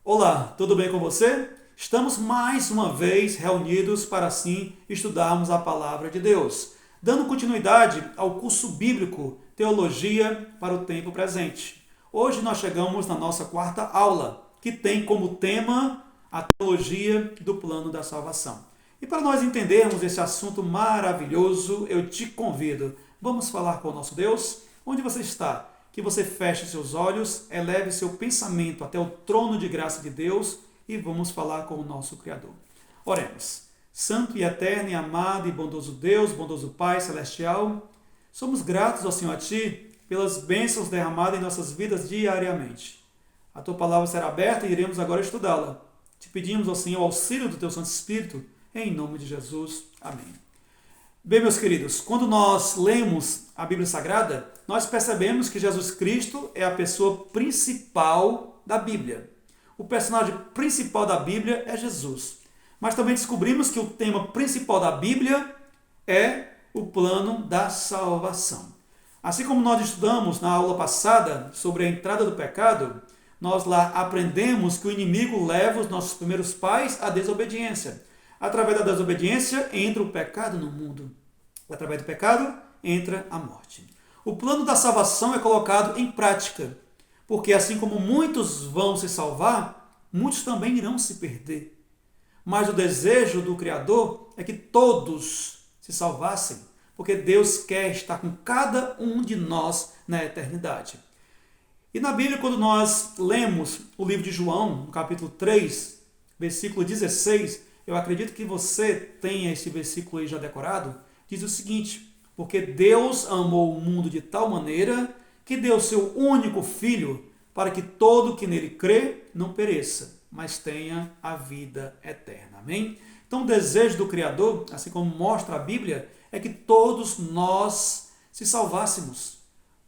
Olá, tudo bem com você? Estamos mais uma vez reunidos para assim estudarmos a palavra de Deus, dando continuidade ao curso bíblico Teologia para o Tempo Presente. Hoje nós chegamos na nossa quarta aula, que tem como tema a teologia do plano da salvação. E para nós entendermos esse assunto maravilhoso, eu te convido, vamos falar com o nosso Deus? Onde você está? Que você feche seus olhos, eleve seu pensamento até o trono de graça de Deus e vamos falar com o nosso Criador. Oremos. Santo e eterno e amado e bondoso Deus, bondoso Pai celestial, somos gratos, ó Senhor, a Ti pelas bênçãos derramadas em nossas vidas diariamente. A Tua palavra será aberta e iremos agora estudá-la. Te pedimos, ó Senhor, o auxílio do Teu Santo Espírito, em nome de Jesus. Amém. Bem, meus queridos, quando nós lemos a Bíblia Sagrada, nós percebemos que Jesus Cristo é a pessoa principal da Bíblia. O personagem principal da Bíblia é Jesus. Mas também descobrimos que o tema principal da Bíblia é o plano da salvação. Assim como nós estudamos na aula passada sobre a entrada do pecado, nós lá aprendemos que o inimigo leva os nossos primeiros pais à desobediência. Através da desobediência entra o pecado no mundo. Através do pecado entra a morte. O plano da salvação é colocado em prática, porque assim como muitos vão se salvar, muitos também irão se perder. Mas o desejo do Criador é que todos se salvassem, porque Deus quer estar com cada um de nós na eternidade. E na Bíblia, quando nós lemos o livro de João, no capítulo 3, versículo 16, eu acredito que você tenha esse versículo aí já decorado, diz o seguinte: porque Deus amou o mundo de tal maneira que deu seu único Filho para que todo que nele crê não pereça, mas tenha a vida eterna. Amém? Então o desejo do Criador, assim como mostra a Bíblia, é que todos nós se salvássemos.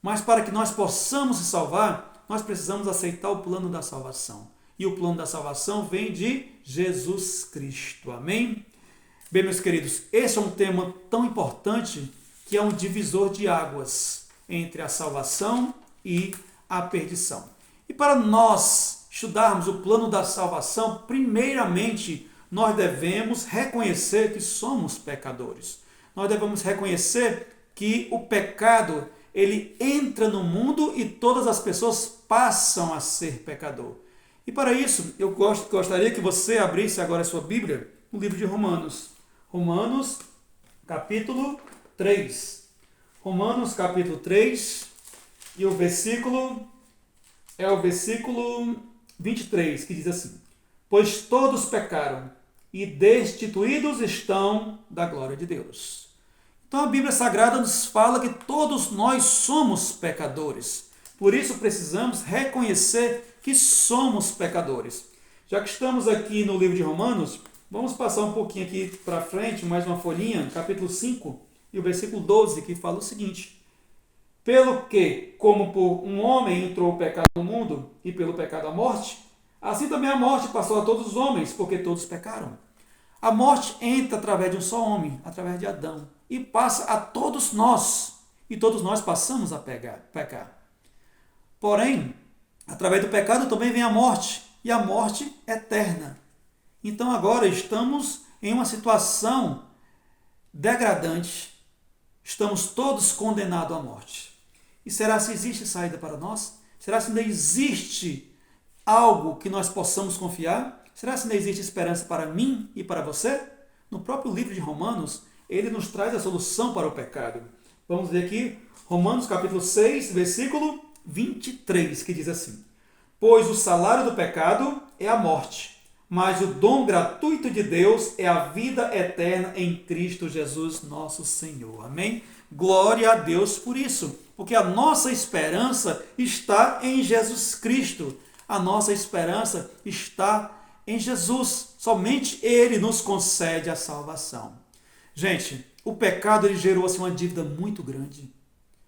Mas para que nós possamos se salvar, nós precisamos aceitar o plano da salvação. E o plano da salvação vem de Jesus Cristo. Amém? Bem, meus queridos, esse é um tema tão importante que é um divisor de águas entre a salvação e a perdição. E para nós estudarmos o plano da salvação, primeiramente nós devemos reconhecer que somos pecadores. Nós devemos reconhecer que o pecado, ele entra no mundo e todas as pessoas passam a ser pecador. E para isso, eu gostaria que você abrisse agora a sua Bíblia no livro de Romanos. Romanos, capítulo 3. Romanos, capítulo 3, e o versículo é o versículo 23, que diz assim: pois todos pecaram e destituídos estão da glória de Deus. Então a Bíblia Sagrada nos fala que todos nós somos pecadores. Por isso precisamos reconhecer que somos pecadores. Já que estamos aqui no livro de Romanos, vamos passar um pouquinho aqui para frente, mais uma folhinha, capítulo 5, e o versículo 12, que fala o seguinte: pelo que, como por um homem entrou o pecado no mundo, e pelo pecado a morte, assim também a morte passou a todos os homens, porque todos pecaram. A morte entra através de um só homem, através de Adão, e passa a todos nós, e todos nós passamos a pecar. Porém, através do pecado também vem a morte, e a morte eterna. Então agora estamos em uma situação degradante. Estamos todos condenados à morte. E será se existe saída para nós? Será se ainda existe algo que nós possamos confiar? Será se ainda existe esperança para mim e para você? No próprio livro de Romanos, ele nos traz a solução para o pecado. Vamos ver aqui, Romanos capítulo 6, versículo 23, que diz assim: pois o salário do pecado é a morte, mas o dom gratuito de Deus é a vida eterna em Cristo Jesus, nosso Senhor. Amém? Glória a Deus por isso, porque a nossa esperança está em Jesus Cristo. A nossa esperança está em Jesus. Somente Ele nos concede a salvação. Gente, o pecado ele gerou assim, uma dívida muito grande.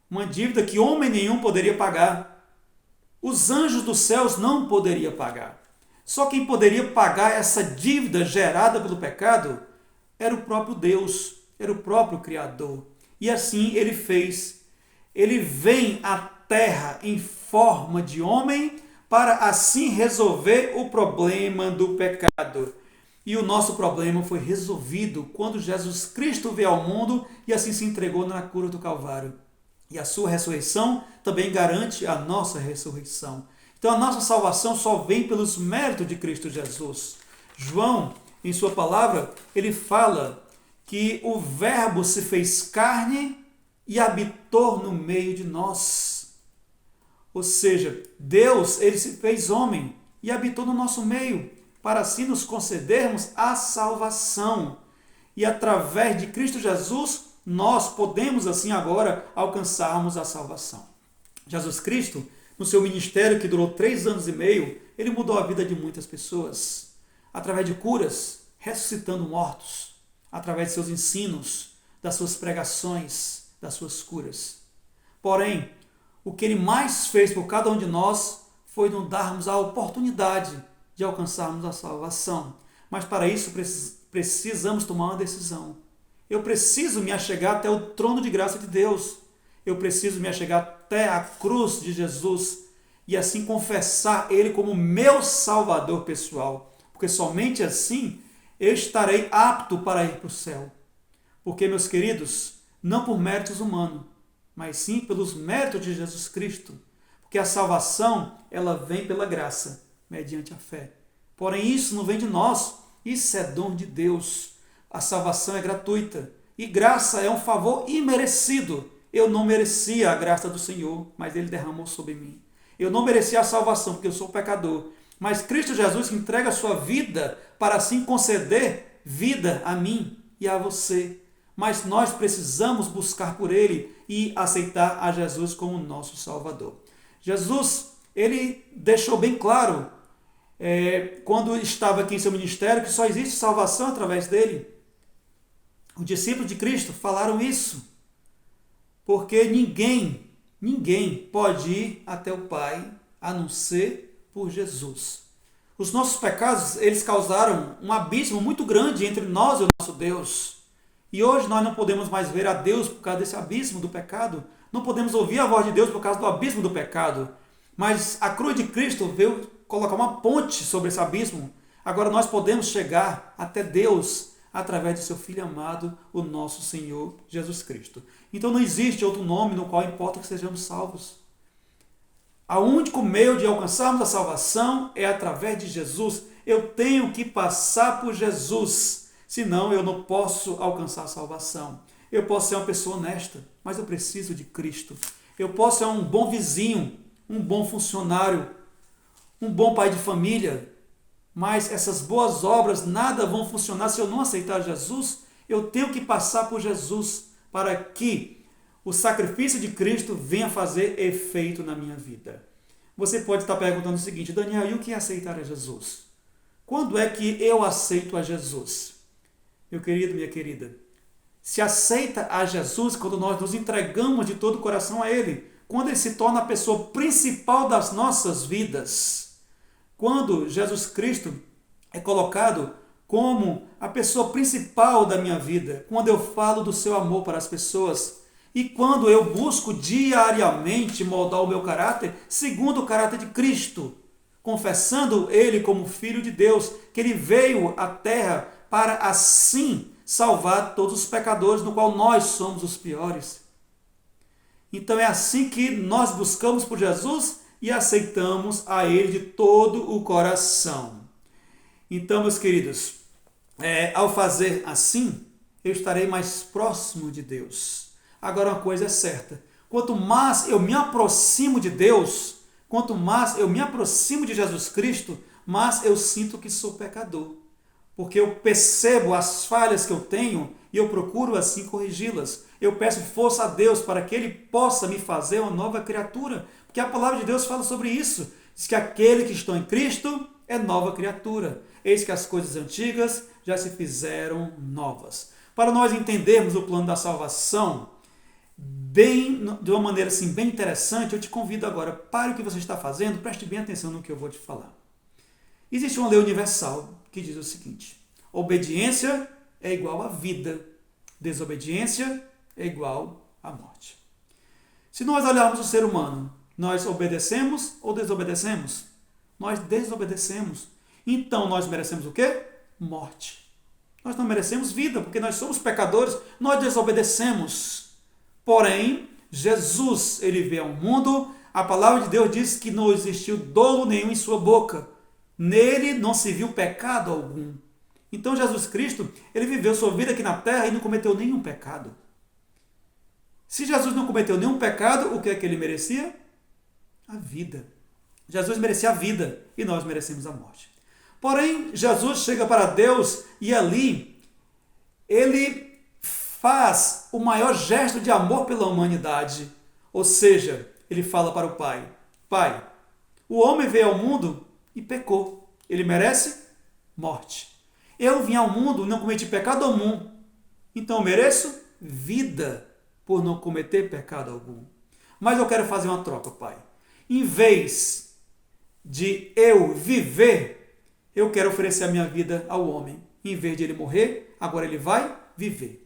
Uma dívida que homem nenhum poderia pagar. Os anjos dos céus não poderiam pagar. Só quem poderia pagar essa dívida gerada pelo pecado era o próprio Deus, era o próprio Criador. E assim ele fez. Ele vem à terra em forma de homem para assim resolver o problema do pecado. E o nosso problema foi resolvido quando Jesus Cristo veio ao mundo e assim se entregou na cruz do Calvário. E a sua ressurreição também garante a nossa ressurreição. Então a nossa salvação só vem pelos méritos de Cristo Jesus. João, em sua palavra, ele fala que o Verbo se fez carne e habitou no meio de nós. Ou seja, Deus, ele se fez homem e habitou no nosso meio, para assim nos concedermos a salvação. E através de Cristo Jesus, nós podemos assim agora alcançarmos a salvação. Jesus Cristo, no seu ministério que durou 3 anos e meio, ele mudou a vida de muitas pessoas. Através de curas, ressuscitando mortos, através de seus ensinos, das suas pregações, das suas curas. Porém, o que ele mais fez por cada um de nós foi nos darmos a oportunidade de alcançarmos a salvação. Mas para isso precisamos tomar uma decisão. Eu preciso me achegar até o trono de graça de Deus. Eu preciso me achegar até a cruz de Jesus e assim confessar Ele como meu Salvador pessoal. Porque somente assim eu estarei apto para ir para o céu. Porque, meus queridos, não por méritos humanos, mas sim pelos méritos de Jesus Cristo. Porque a salvação, ela vem pela graça, mediante a fé. Porém, isso não vem de nós, isso é dom de Deus. A salvação é gratuita e graça é um favor imerecido. Eu não merecia a graça do Senhor, mas Ele derramou sobre mim. Eu não merecia a salvação, porque eu sou pecador. Mas Cristo Jesus entrega a sua vida para assim conceder vida a mim e a você. Mas nós precisamos buscar por Ele e aceitar a Jesus como nosso Salvador. Jesus, Ele deixou bem claro, quando estava aqui em seu ministério, que só existe salvação através dele. Os discípulos de Cristo falaram isso, porque ninguém pode ir até o Pai a não ser por Jesus. Os nossos pecados, eles causaram um abismo muito grande entre nós e o nosso Deus. E hoje nós não podemos mais ver a Deus por causa desse abismo do pecado. Não podemos ouvir a voz de Deus por causa do abismo do pecado. Mas a cruz de Cristo veio colocar uma ponte sobre esse abismo. Agora nós podemos chegar até Deus através do seu Filho amado, o nosso Senhor Jesus Cristo. Então não existe outro nome no qual importa que sejamos salvos. O único meio de alcançarmos a salvação é através de Jesus. Eu tenho que passar por Jesus, senão eu não posso alcançar a salvação. Eu posso ser uma pessoa honesta, mas eu preciso de Cristo. Eu posso ser um bom vizinho, um bom funcionário, um bom pai de família, mas essas boas obras nada vão funcionar se eu não aceitar Jesus. Eu tenho que passar por Jesus para que o sacrifício de Cristo venha fazer efeito na minha vida. Você pode estar perguntando o seguinte: Daniel, e o que é aceitar a Jesus? Quando é que eu aceito a Jesus? Meu querido, minha querida, se aceita a Jesus quando nós nos entregamos de todo o coração a Ele, quando Ele se torna a pessoa principal das nossas vidas. Quando Jesus Cristo é colocado como a pessoa principal da minha vida, quando eu falo do seu amor para as pessoas e quando eu busco diariamente moldar o meu caráter segundo o caráter de Cristo, confessando Ele como Filho de Deus, que Ele veio à terra para assim salvar todos os pecadores, no qual nós somos os piores. Então é assim que nós buscamos por Jesus e aceitamos a Ele de todo o coração. Então, meus queridos, ao fazer assim, eu estarei mais próximo de Deus. Agora, uma coisa é certa: quanto mais eu me aproximo de Deus, quanto mais eu me aproximo de Jesus Cristo, mais eu sinto que sou pecador. Porque eu percebo as falhas que eu tenho e eu procuro assim corrigi-las. Eu peço força a Deus para que Ele possa me fazer uma nova criatura. Porque a palavra de Deus fala sobre isso. Diz que aquele que está em Cristo é nova criatura. Eis que as coisas antigas já se fizeram novas. Para nós entendermos o plano da salvação de uma maneira assim, bem interessante, eu te convido agora, pare o que você está fazendo, preste bem atenção no que eu vou te falar. Existe uma lei universal que diz o seguinte: obediência é igual a vida, desobediência é igual à morte. Se nós olharmos o ser humano, nós obedecemos ou desobedecemos? Nós desobedecemos. Então nós merecemos o quê? Morte. Nós não merecemos vida, porque nós somos pecadores, nós desobedecemos. Porém, Jesus, ele veio ao mundo, a palavra de Deus diz que não existiu dolo nenhum em sua boca. Nele não se viu pecado algum. Então Jesus Cristo, ele viveu sua vida aqui na terra e não cometeu nenhum pecado. Se Jesus não cometeu nenhum pecado, o que é que ele merecia? A vida. Jesus merecia a vida e nós merecemos a morte. Porém, Jesus chega para Deus e ali ele faz o maior gesto de amor pela humanidade. Ou seja, ele fala para o Pai: Pai, o homem veio ao mundo e pecou. Ele merece morte. Eu vim ao mundo e não cometi pecado algum. Então eu mereço vida por não cometer pecado algum. Mas eu quero fazer uma troca, Pai. Em vez de eu viver, eu quero oferecer a minha vida ao homem. Em vez de ele morrer, agora ele vai viver.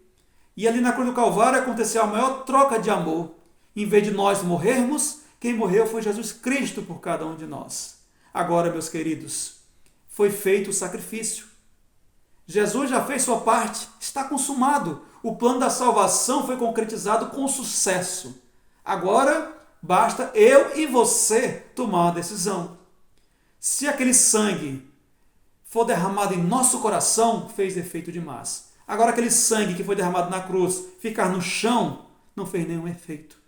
E ali na cruz do Calvário aconteceu a maior troca de amor. Em vez de nós morrermos, quem morreu foi Jesus Cristo por cada um de nós. Agora, meus queridos, foi feito o sacrifício. Jesus já fez sua parte, está consumado. O plano da salvação foi concretizado com sucesso. Agora, basta eu e você tomar uma decisão. Se aquele sangue for derramado em nosso coração, fez efeito demais. Agora, aquele sangue que foi derramado na cruz ficar no chão, não fez nenhum efeito.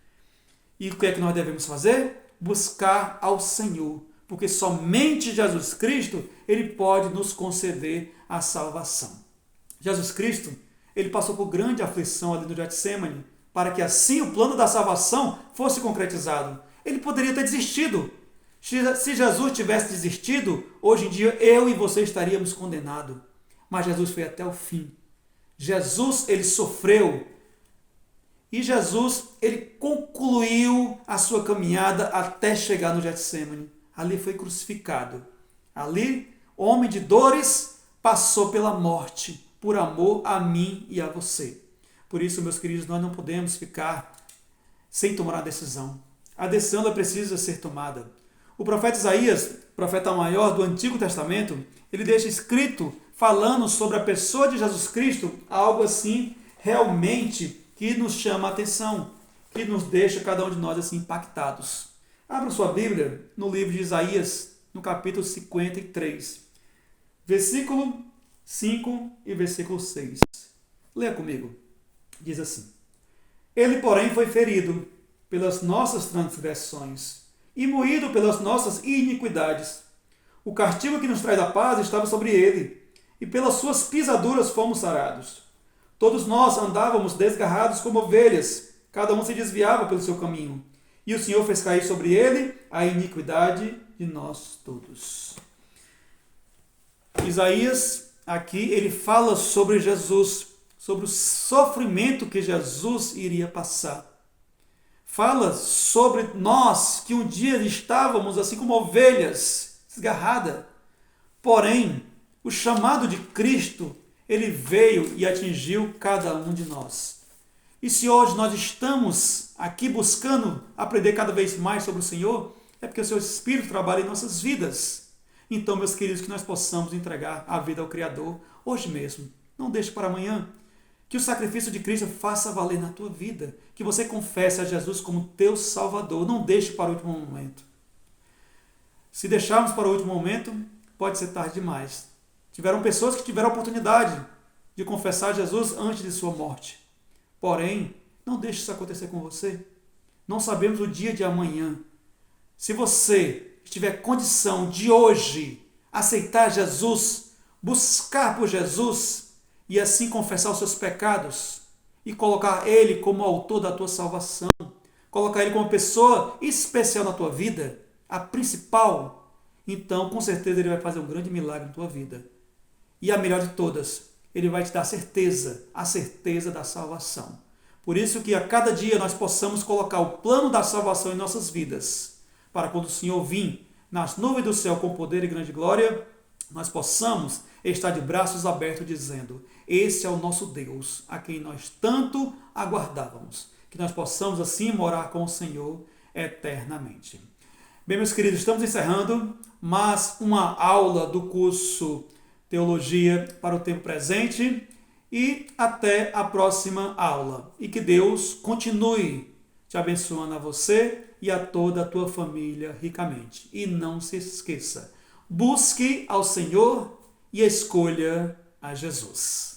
E o que é que nós devemos fazer? Buscar ao Senhor, porque somente Jesus Cristo, ele pode nos conceder a salvação. Jesus Cristo, ele passou por grande aflição ali no Getsemane, para que assim o plano da salvação fosse concretizado. Ele poderia ter desistido. Se Jesus tivesse desistido, hoje em dia eu e você estaríamos condenados. Mas Jesus foi até o fim. Jesus, ele sofreu. E Jesus, ele concluiu a sua caminhada até chegar no Getsemane. Ali foi crucificado. Ali, homem de dores, passou pela morte, por amor a mim e a você. Por isso, meus queridos, nós não podemos ficar sem tomar a decisão. A decisão ela precisa ser tomada. O profeta Isaías, profeta maior do Antigo Testamento, ele deixa escrito, falando sobre a pessoa de Jesus Cristo, algo assim, realmente, que nos chama a atenção, que nos deixa cada um de nós assim impactados. Abra sua Bíblia no livro de Isaías, no capítulo 53, versículo 5 e versículo 6. Leia comigo. Diz assim: Ele, porém, foi ferido pelas nossas transgressões e moído pelas nossas iniquidades. O castigo que nos traz a paz estava sobre ele, e pelas suas pisaduras fomos sarados. Todos nós andávamos desgarrados como ovelhas, cada um se desviava pelo seu caminho, e o Senhor fez cair sobre ele a iniquidade de nós todos. Isaías, aqui, ele fala sobre Jesus, sobre o sofrimento que Jesus iria passar. Fala sobre nós, que um dia estávamos assim como ovelhas, desgarradas. Porém, o chamado de Cristo, ele veio e atingiu cada um de nós. E se hoje nós estamos aqui buscando aprender cada vez mais sobre o Senhor, é porque o seu Espírito trabalha em nossas vidas. Então, meus queridos, que nós possamos entregar a vida ao Criador hoje mesmo. Não deixe para amanhã. Que o sacrifício de Cristo faça valer na tua vida. Que você confesse a Jesus como teu Salvador. Não deixe para o último momento. Se deixarmos para o último momento, pode ser tarde demais. Tiveram pessoas que tiveram a oportunidade de confessar Jesus antes de sua morte. Porém, não deixe isso acontecer com você. Não sabemos o dia de amanhã. Se você tiver condição de hoje aceitar Jesus, buscar por Jesus e assim confessar os seus pecados e colocar Ele como autor da tua salvação, colocar Ele como pessoa especial na tua vida, a principal, então com certeza Ele vai fazer um grande milagre na tua vida. E a melhor de todas, Ele vai te dar a certeza da salvação. Por isso que a cada dia nós possamos colocar o plano da salvação em nossas vidas, para quando o Senhor vir nas nuvens do céu com poder e grande glória, nós possamos estar de braços abertos dizendo: esse é o nosso Deus, a quem nós tanto aguardávamos. Que nós possamos assim morar com o Senhor eternamente. Bem, meus queridos, estamos encerrando mais uma aula do curso Teologia para o Tempo Presente e até a próxima aula. E que Deus continue te abençoando a você e a toda a tua família ricamente. E não se esqueça, busque ao Senhor e escolha a Jesus.